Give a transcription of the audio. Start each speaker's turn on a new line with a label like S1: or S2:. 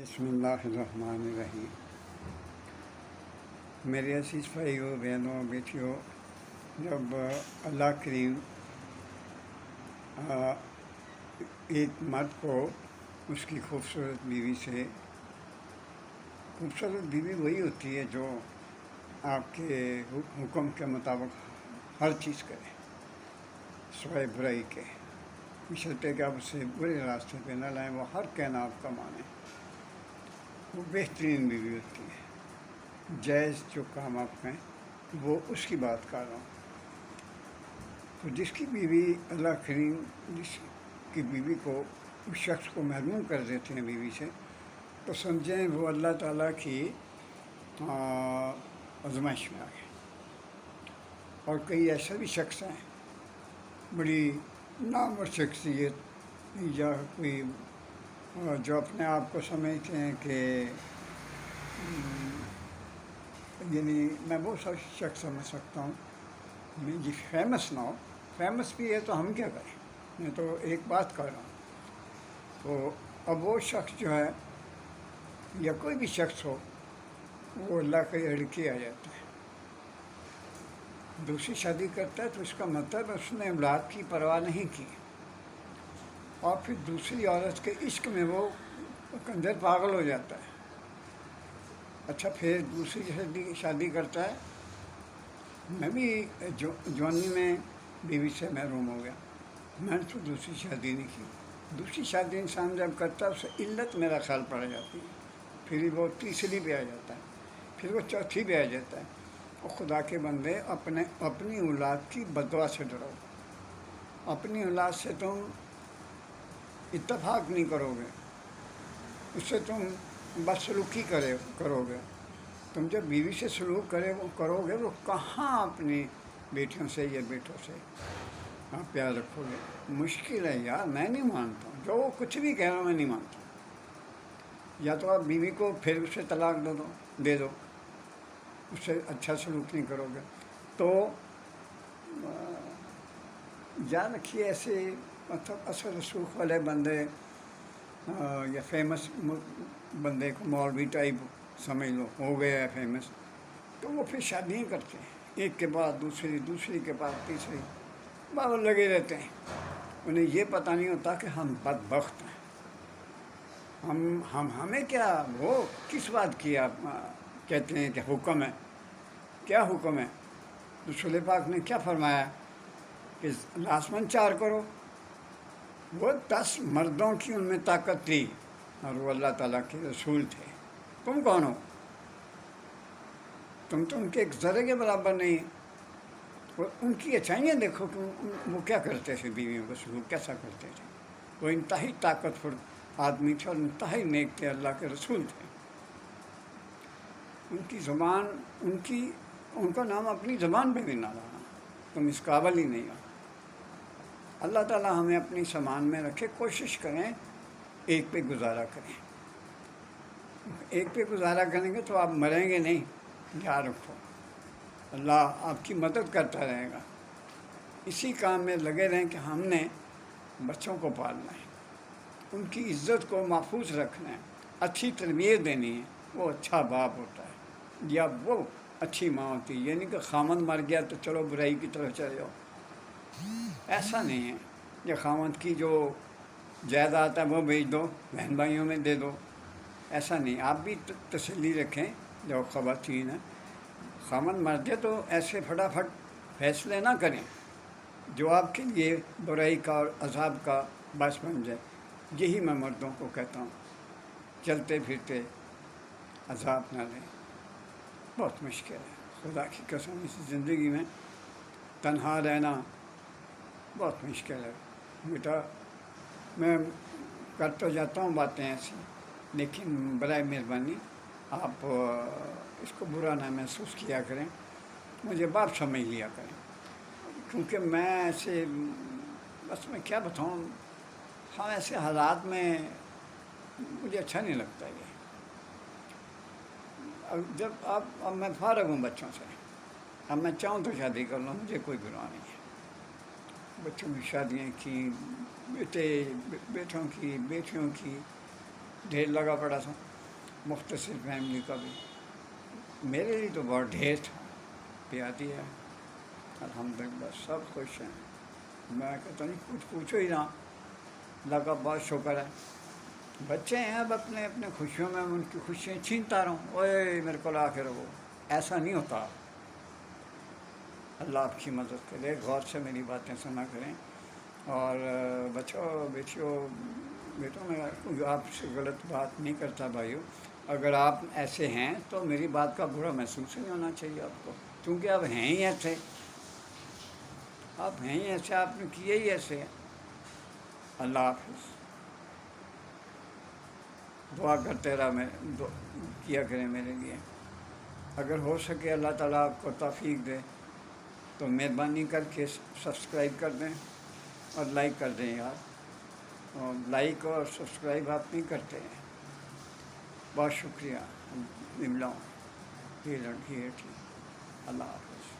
S1: بسم اللہ الرحمن الرحیم۔ میرے عزیز بھائیوں، بہنوں، بیٹیوں، جب اللہ کریم ایک مرد کو اس کی خوبصورت بیوی سے، خوبصورت بیوی وہی ہوتی ہے جو آپ کے حکم کے مطابق ہر چیز کرے سوائے برائی کے، بشرطے کہ آپ اسے برے راستے پہ نہ لائیں، وہ ہر کہنا آپ کا مانیں، وہ بہترین بیوی ہوتی ہے۔ جائز جو کام آپ ہیں وہ اس کی بات کر رہا ہوں۔ تو جس کی بیوی اللہ کریم جس کی بیوی کو اس شخص کو محروم کر دیتے ہیں بیوی سے، تو سمجھیں وہ اللہ تعالیٰ کی آزمائش میں آ گئے۔ اور کئی ایسا بھی شخص ہیں، بڑی نامور شخصیت یا کوئی جو اپنے آپ کو سمجھتے ہیں کہ یعنی میں وہ سب شخص سمجھ سکتا ہوں میں جی فیمس نہ ہو، فیمس بھی ہے تو ہم کیا کریں، میں تو ایک بات کر رہا ہوں۔ تو اب وہ شخص جو ہے یا کوئی بھی شخص ہو، وہ اللہ کے لڑکی آ جاتا ہے، دوسری شادی کرتا ہے، تو اس کا مطلب اس نے اولاد کی پرواہ نہیں کی، اور پھر دوسری عورت کے عشق میں وہ کنجر پاگل ہو جاتا ہے۔ اچھا، پھر دوسری شادی کرتا ہے۔ میں بھی جوانی میں بیوی سے محروم ہو گیا، میں نے تو دوسری شادی نہیں کی۔ دوسری شادی انسان جب کرتا ہے اسے علت میرا خیال پڑ جاتی ہے، پھر وہ تیسری پہ آ جاتا ہے، پھر وہ چوتھی پہ آ جاتا ہے۔ اور خدا کے بندے اپنی اولاد کی بددعا سے ڈرو، اپنی اولاد سے تم اتفاق نہیں کرو گے، اس سے تم بدسلوکی کرو گے۔ تم جب بیوی سے سلوک کرو گے وہ کہاں اپنی بیٹیوں سے یا بیٹوں سے آپ پیار رکھو گے؟ مشکل ہے یار، میں نہیں مانتا ہوں، جو کچھ بھی کہہ رہا ہوں میں نہیں مانتا۔ یا تو آپ بیوی کو پھر اسے طلاق دے دو، اس سے اچھا سلوک نہیں کرو گے تو یاد رکھیے ایسے مطلب اثر رسوخ والے بندے یا فیمس بندے کو مولوی ٹائپ سمجھ لو، ہو گیا ہے فیمس، تو وہ پھر شادیاں کرتے ہیں، ایک کے بعد دوسری، دوسری کے بعد تیسری، بابا لگے رہتے ہیں۔ انہیں یہ پتہ نہیں ہوتا کہ ہم بدبخت ہیں، ہمیں کیا، وہ کس بات کی آپ کہتے ہیں کہ حکم ہے؟ کیا حکم ہے؟ رسول پاک نے کیا فرمایا کہ لازماً 4 کرو؟ وہ 10 مردوں کی ان میں طاقت تھی، اور وہ اللہ تعالیٰ کے رسول تھے۔ تم کون ہو؟ تم تو ان کے ایک ذرے کے برابر نہیں۔ اور ان کی اچھائیاں دیکھو کہ وہ کیا کرتے تھے، بیویوں کو سلوک کیسا کرتے تھے۔ وہ انتہائی طاقتور آدمی تھے اور انتہائی نیک تھے، اللہ کے رسول تھے۔ ان کی زبان، ان کا نام اپنی زبان پہ بھی نہ لانا، تم اس قابل ہی نہیں ہو۔ اللہ تعالیٰ ہمیں اپنی سامان میں رکھے، کوشش کریں ایک پہ گزارا کریں۔ ایک پہ گزارا کریں گے تو آپ مریں گے نہیں، یاد رکھو، اللہ آپ کی مدد کرتا رہے گا۔ اسی کام میں لگے رہیں کہ ہم نے بچوں کو پالنا ہے، ان کی عزت کو محفوظ رکھنا ہے، اچھی تربیت دینی ہے۔ وہ اچھا باپ ہوتا ہے یا وہ اچھی ماں ہوتی ہے، یعنی کہ خامند مر گیا تو چلو برائی کی طرف چلے جاؤ، ایسا نہیں ہے۔ یا خامند کی جو جائیداد ہے وہ بیچ دو، بہن بھائیوں میں دے دو، ایسا نہیں۔ آپ بھی تسلی رکھیں جو خواتین ہیں، خامند مر جائے تو ایسے پھٹافٹ فیصلے نہ کریں جو آپ کے لیے برائی کا اور عذاب کا باعث بن جائے۔ یہی میں مردوں کو کہتا ہوں، چلتے پھرتے عذاب نہ لیں، بہت مشکل ہے۔ خدا کی قسم اس زندگی میں تنہا رہنا بہت مشکل ہے بیٹا۔ میں کر تو جاتا ہوں باتیں ایسی، لیکن برائے مہربانی آپ اس کو برا نہ محسوس کیا کریں، مجھے باپ سمجھ لیا کریں، کیونکہ میں ایسے بس میں کیا بتاؤں، ہم ایسے حالات میں مجھے اچھا نہیں لگتا یہ۔ اب میں فارغ ہوں بچوں سے، اب میں چاہوں تو شادی کر لوں، مجھے کوئی پرواہ نہیں ہے۔ بچوں کی شادیاں کی، بیٹوں کی، بیٹیوں کی، ڈھیر لگا پڑا تھا۔ مختصر فیملی کا بھی میرے لیے تو بہت ڈھیر تھا، پیاتی ہے الحمدللہ سب خوش ہیں، میں کہتا نہیں کچھ پوچھو ہی نہ، اللہ کا بہت شکر ہے۔ بچے ہیں اب اپنے اپنے خوشیوں میں ان کی خوشیاں چھینتا رہوں، اوے میرے کو لا کے رہو، ایسا نہیں ہوتا۔ اللہ آپ کی مدد کرے، غور سے میری باتیں سنا کریں، اور بچوں بیٹوں میں کوئی آپ سے غلط بات نہیں کرتا بھائیو، اگر آپ ایسے ہیں تو میری بات کا برا محسوس نہیں ہونا چاہیے آپ کو، کیونکہ آپ ہیں ہی ایسے، آپ ہیں ہی ایسے، آپ نے کیے ہی ایسے۔ اللہ حافظ، دعا کرتے رہا کیا کریں میرے لیے، اگر ہو سکے اللہ تعالیٰ آپ کو توفیق دے تو مہربانی کر کے سبسکرائب کر دیں اور لائک کر دیں یار، اور لائک اور سبسکرائب آپ نہیں کرتے ہیں، بہت شکریہ، ملاؤں ٹھیک، اللہ حافظ۔